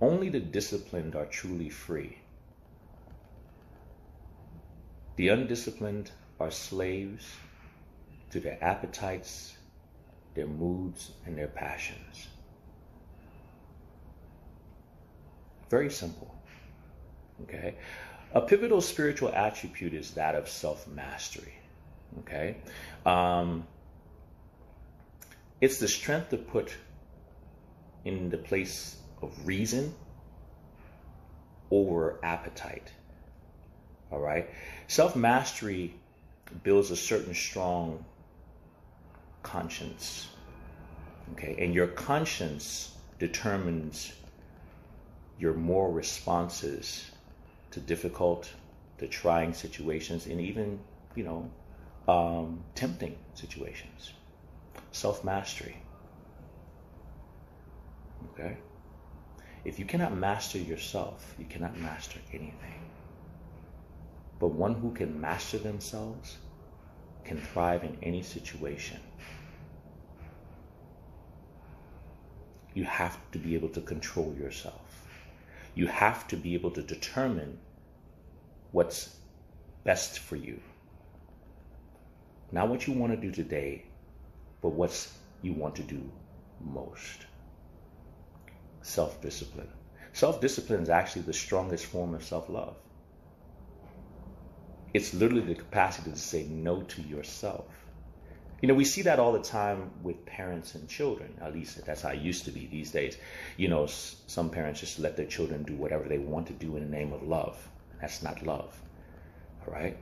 Only the disciplined are truly free. The undisciplined are slaves to their appetites, their moods, and their passions. Very simple. Okay? A pivotal spiritual attribute is that of self-mastery. Okay? It's the strength to put in the place of reason over appetite. All right? Self-mastery builds a certain strong conscience. Okay? And your conscience determines your moral responses to difficult, to trying situations, and even, tempting situations. Self-mastery. Okay? If you cannot master yourself, you cannot master anything. But one who can master themselves can thrive in any situation. You have to be able to control yourself. You have to be able to determine what's best for you. Not what you want to do today, but what you want to do most. Self-discipline. Self-discipline is actually the strongest form of self-love. It's literally the capacity to say no to yourself. We see that all the time with parents and children. At least that's how it used to be these days. Some parents just let their children do whatever they want to do in the name of love. That's not love. All right?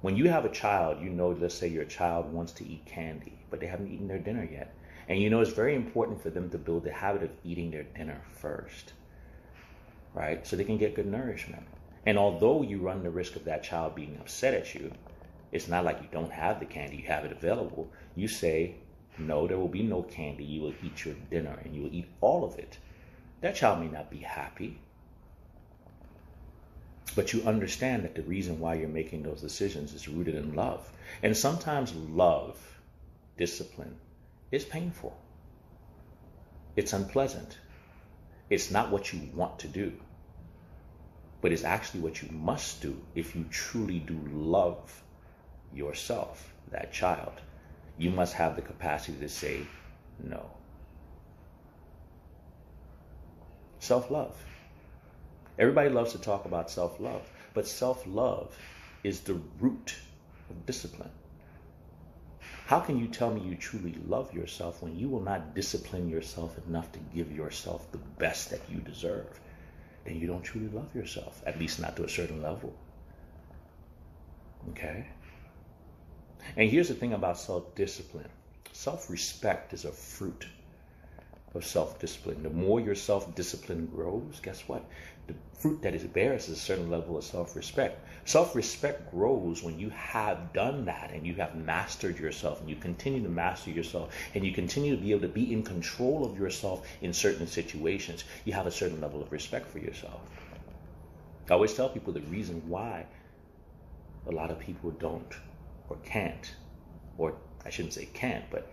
When you have a child, let's say your child wants to eat candy, but they haven't eaten their dinner yet. And it's very important for them to build the habit of eating their dinner first, right? So they can get good nourishment. And although you run the risk of that child being upset at you, it's not like you don't have the candy, you have it available. You say, no, there will be no candy. You will eat your dinner and you will eat all of it. That child may not be happy, but you understand that the reason why you're making those decisions is rooted in love. And sometimes love, discipline, is painful. It's unpleasant. It's not what you want to do, but it's actually what you must do if you truly do love yourself, that child. You must have the capacity to say no. Self-love. Everybody loves to talk about self-love, but self-love is the root of discipline. How can you tell me you truly love yourself when you will not discipline yourself enough to give yourself the best that you deserve? Then you don't truly love yourself, at least not to a certain level. Okay? And here's the thing about self-discipline. Self-respect is a fruit of self-discipline. The more your self-discipline grows, guess what? The fruit that it bears is a certain level of self-respect. Self-respect grows when you have done that and you have mastered yourself and you continue to master yourself and you continue to be able to be in control of yourself in certain situations. You have a certain level of respect for yourself. I always tell people the reason why a lot of people don't or can't, or I shouldn't say can't, but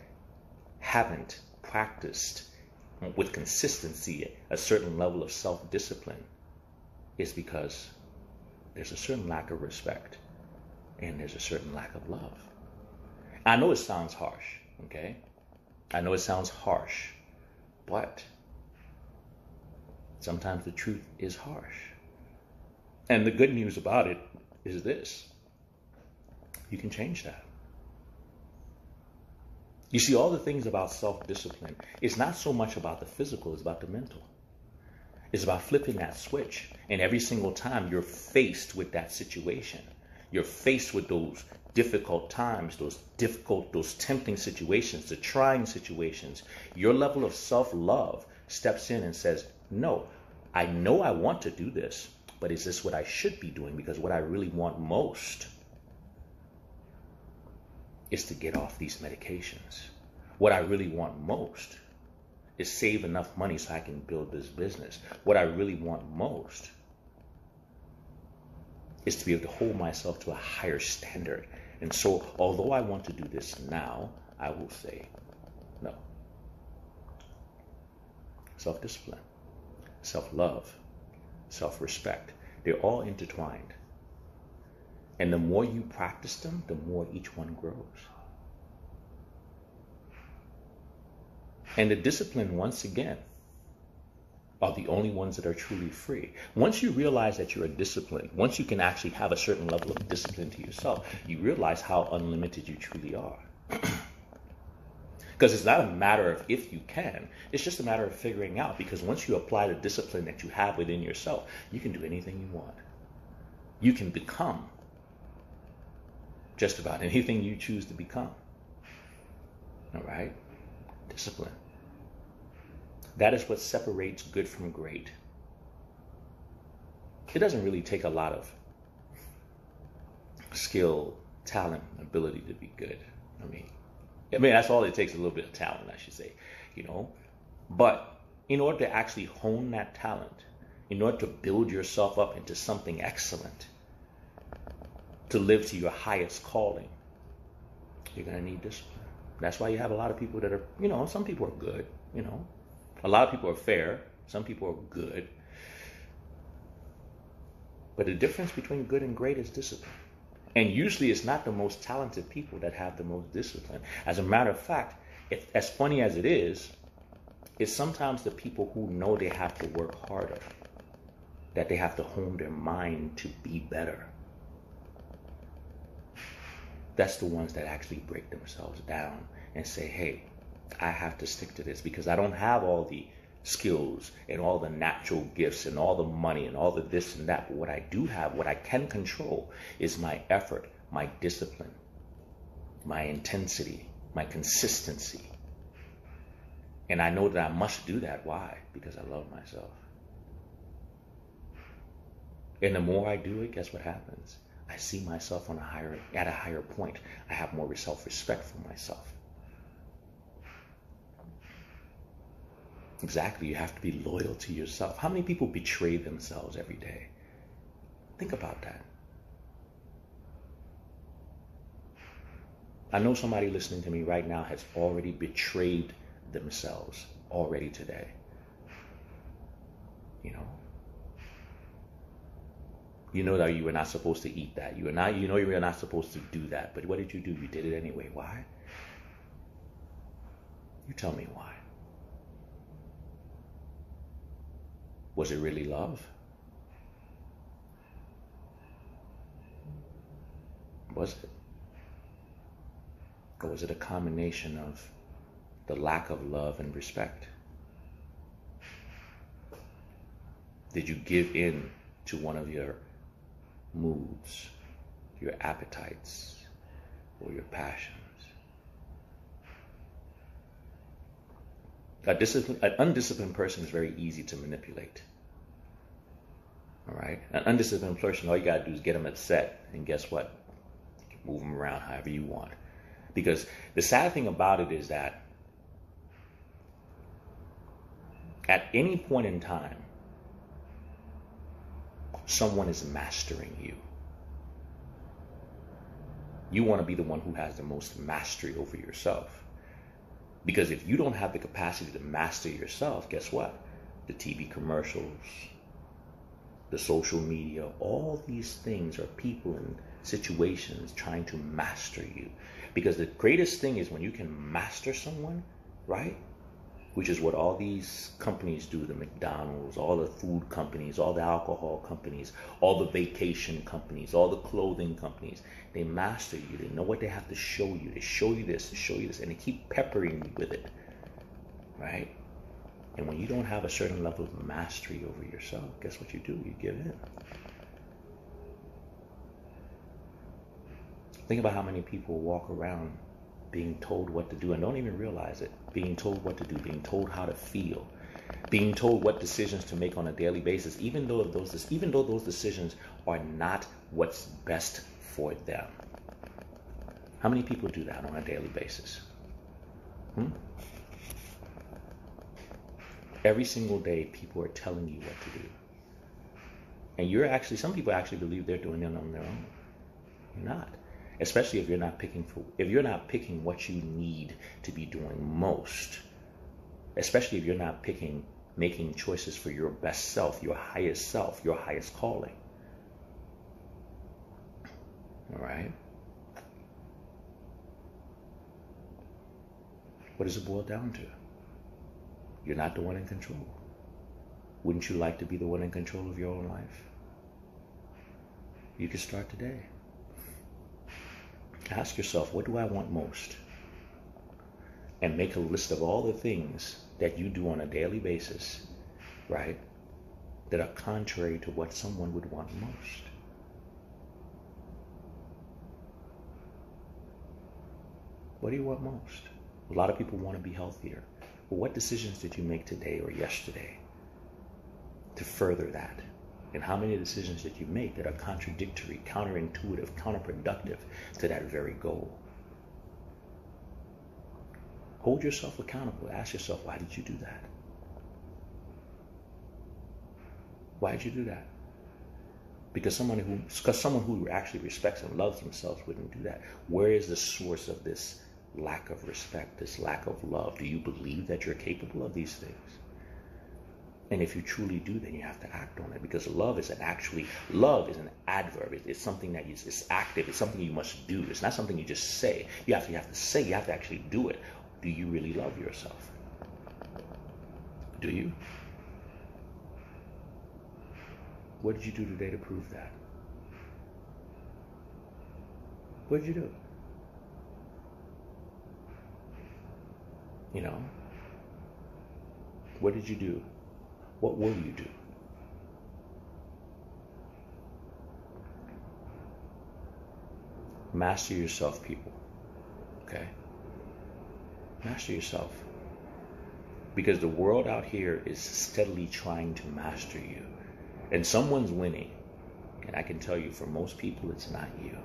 haven't practiced with consistency a certain level of self-discipline is because there's a certain lack of respect and there's a certain lack of love. I know it sounds harsh, okay? I know it sounds harsh, but sometimes the truth is harsh. And the good news about it is this: you can change that. You see, all the things about self-discipline, it's not so much about the physical, it's about the mental. It's about flipping that switch. And every single time you're faced with that situation, you're faced with those difficult times, those tempting situations, the trying situations, your level of self-love steps in and says, no, I know I want to do this, but is this what I should be doing? Because what I really want most is to get off these medications. What I really want most is save enough money so I can build this business. What I really want most is to be able to hold myself to a higher standard. And so, although I want to do this now, I will say no. self-discipline, self-love, self-respect. They're all intertwined. And the more you practice them, the more each one grows. And the discipline, once again, are the only ones that are truly free. Once you realize that you're disciplined, once you can actually have a certain level of discipline to yourself, you realize how unlimited you truly are. Because it's not a matter of if you can, it's just a matter of figuring out. Because once you apply the discipline that you have within yourself, you can do anything you want. You can become just about anything you choose to become. All right? Discipline. That is what separates good from great. It doesn't really take a lot of skill, talent, ability to be good. I mean, that's all it takes, a little bit of talent, I should say, But in order to actually hone that talent, in order to build yourself up into something excellent, to live to your highest calling, you're going to need discipline. That's why you have a lot of people that are, some people are good, A lot of people are fair. Some people are good. But the difference between good and great is discipline. And usually it's not the most talented people that have the most discipline. As a matter of fact, as funny as it is, it's sometimes the people who know they have to work harder, that they have to hone their mind to be better. That's the ones that actually break themselves down and say, hey, I have to stick to this because I don't have all the skills and all the natural gifts and all the money and all the this and that. But what I do have, what I can control, is my effort, my discipline, my intensity, my consistency. And I know that I must do that. Why? Because I love myself. And the more I do it, guess what happens? I see myself at a higher point. I have more self-respect for myself. Exactly, you have to be loyal to yourself. How many people betray themselves every day? Think about that. I know somebody listening to me right now has already betrayed themselves already today. You know that you were not supposed to eat that. You were not supposed to do that. But what did you do? You did it anyway. Why? You tell me why. Was it really love? Was it? Or was it a combination of the lack of love and respect? Did you give in to one of your moods, your appetites, or your passions? An undisciplined person is very easy to manipulate. All right? An undisciplined person, all you got to do is get them upset, and guess what? You can move them around however you want. Because the sad thing about it is that at any point in time, someone is mastering you. You want to be the one who has the most mastery over yourself. Because if you don't have the capacity to master yourself, guess what? The TV commercials, the social media, all these things are people and situations trying to master you. Because the greatest thing is when you can master someone, right? Which is what all these companies do, the McDonald's, all the food companies, all the alcohol companies, all the vacation companies, all the clothing companies. They master you. They know what they have to show you. They show you this, they show you this, and they keep peppering you with it, right? And when you don't have a certain level of mastery over yourself, guess what you do? You give in. Think about how many people walk around being told what to do and don't even realize it. Being told what to do, being told how to feel, being told what decisions to make on a daily basis, even though those decisions are not what's best for them. How many people do that on a daily basis? Every single day, people are telling you what to do. And some people actually believe they're doing it on their own. You're not. Especially if you're not picking what you need to be doing most. Especially if you're not picking making choices for your best self, your highest calling. All right? What does it boil down to? You're not the one in control. Wouldn't you like to be the one in control of your own life? You can start today. Ask yourself, what do I want most? And make a list of all the things that you do on a daily basis, right, that are contrary to what someone would want most. What do you want most? A lot of people want to be healthier. Well, what decisions did you make today or yesterday to further that? And how many decisions did you make that are contradictory, counterintuitive, counterproductive to that very goal? Hold yourself accountable. Ask yourself, why did you do that? Why did you do that? Because someone who actually respects and loves themselves wouldn't do that. Where is the source of this lack of respect, this lack of love? Do you believe that you're capable of these things? And if you truly do, then you have to act on it, because love is an adverb. It's something that is active. It's something you must do. It's not something you just say. You have to say. You have to actually do it. Do you really love yourself? Do you? What did you do today to prove that? What did you do? You know? What did you do? What will you do? Master yourself, people. Okay? Master yourself. Because the world out here is steadily trying to master you. And someone's winning. And I can tell you, for most people, it's not you.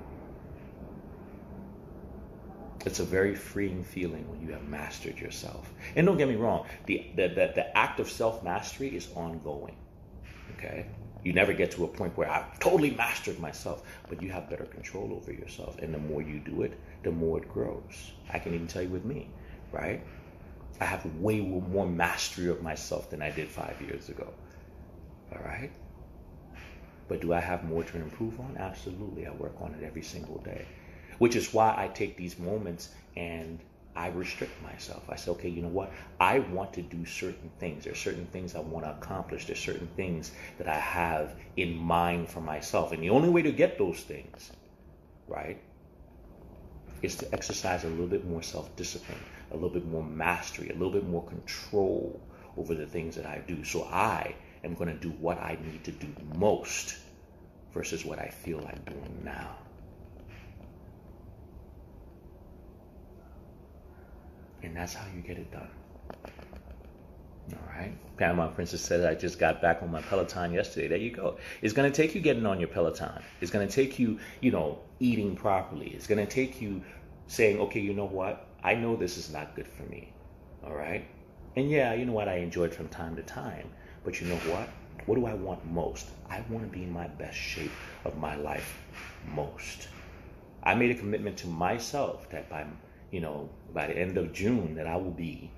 It's a very freeing feeling when you have mastered yourself. And don't get me wrong, the act of self-mastery is ongoing. Okay? You never get to a point where I've totally mastered myself, but you have better control over yourself. And the more you do it, the more it grows. I can even tell you with me, right? I have way more mastery of myself than I did 5 years ago. All right? But do I have more to improve on? Absolutely. I work on it every single day. Which is why I take these moments and I restrict myself. I say, okay, you know what? I want to do certain things. There's certain things I want to accomplish. There's certain things that I have in mind for myself. And the only way to get those things, right, is to exercise a little bit more self-discipline, a little bit more mastery, a little bit more control over the things that I do. So I am going to do what I need to do most versus what I feel like doing now. And that's how you get it done. All right. Panama Princess says, I just got back on my Peloton yesterday. There you go. It's going to take you getting on your Peloton. It's going to take you, eating properly. It's going to take you saying, okay, you know what? I know this is not good for me. All right. And yeah, you know what? I enjoy it from time to time. But you know what? What do I want most? I want to be in my best shape of my life most. I made a commitment to myself that by the end of June, that I will be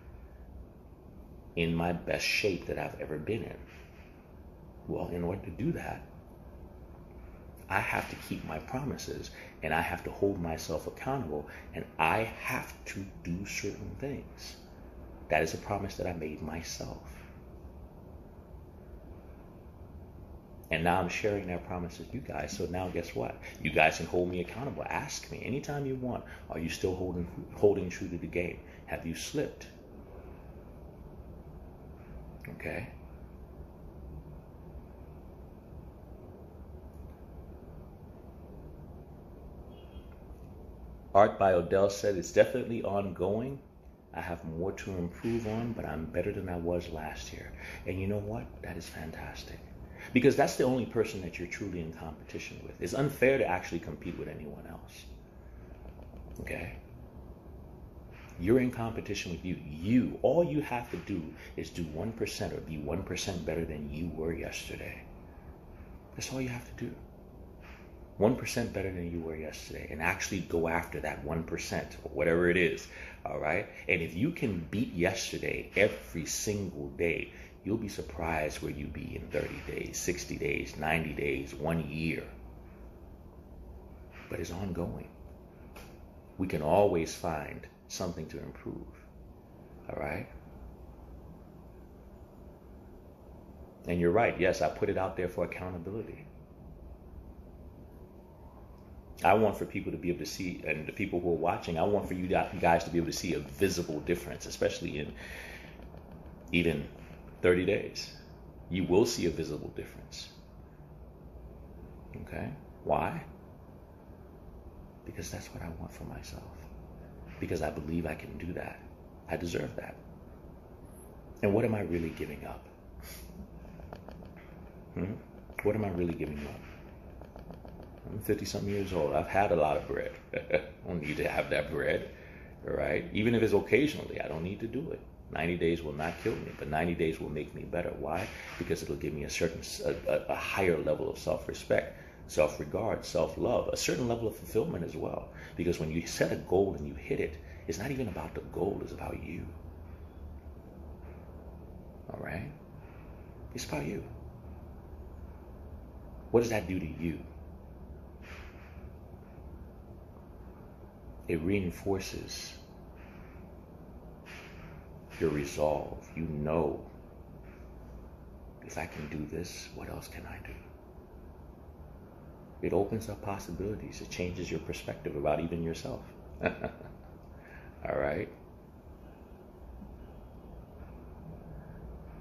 in my best shape that I've ever been in. Well, in order to do that, I have to keep my promises, and I have to hold myself accountable, and I have to do certain things. That is a promise that I made myself. And now I'm sharing that promise with you guys. So now guess what? You guys can hold me accountable. Ask me anytime you want. Are you still holding true to the game? Have you slipped? Okay. Art by Odell said, it's definitely ongoing. I have more to improve on, but I'm better than I was last year. And you know what? That is fantastic. Because that's the only person that you're truly in competition with. It's unfair to actually compete with anyone else. Okay? You're in competition with you. All you have to do is do 1% or be 1% better than you were yesterday. That's all you have to do. 1% better than you were yesterday, and actually go after that 1% or whatever it is. All right. And if you can beat yesterday every single day, you'll be surprised where you be in 30 days, 60 days, 90 days, 1 year. But it's ongoing. We can always find something to improve. All right. And you're right. Yes, I put it out there for accountability. I want for people to be able to see, and the people who are watching, I want for you guys to be able to see a visible difference, especially in even 30 days. You will see a visible difference. Okay? Why? Because that's what I want for myself. Because I believe I can do that. I deserve that. And what am I really giving up? What am I really giving up? I'm 50-something years old. I've had a lot of bread. I don't need to have that bread, all right? Even if it's occasionally, I don't need to do it. 90 days will not kill me, but 90 days will make me better. Why? Because it'll give me a higher level of self-respect, self-regard, self-love, a certain level of fulfillment as well. Because when you set a goal and you hit it, it's not even about the goal, it's about you. All right? It's about you. What does that do to you? It reinforces your resolve. You know, if I can do this, what else can I do? It opens up possibilities. It changes your perspective about even yourself. All right?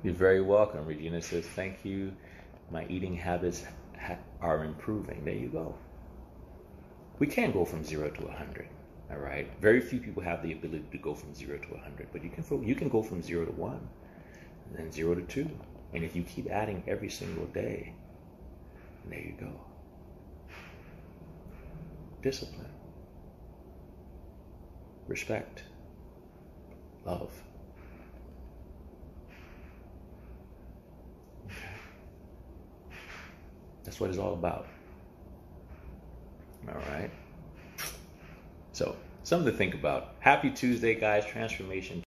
You're very welcome. Regina says, thank you. My eating habits are improving. There you go. We can't go from 0 to 100. All right. Very few people have the ability to go from 0 to 100, but you can go from 0 to 1, and then 0 to 2, and if you keep adding every single day, there you go. Discipline, respect, love. Okay. That's what it's all about. All right. So, something to think about. Happy Tuesday, guys. Transformation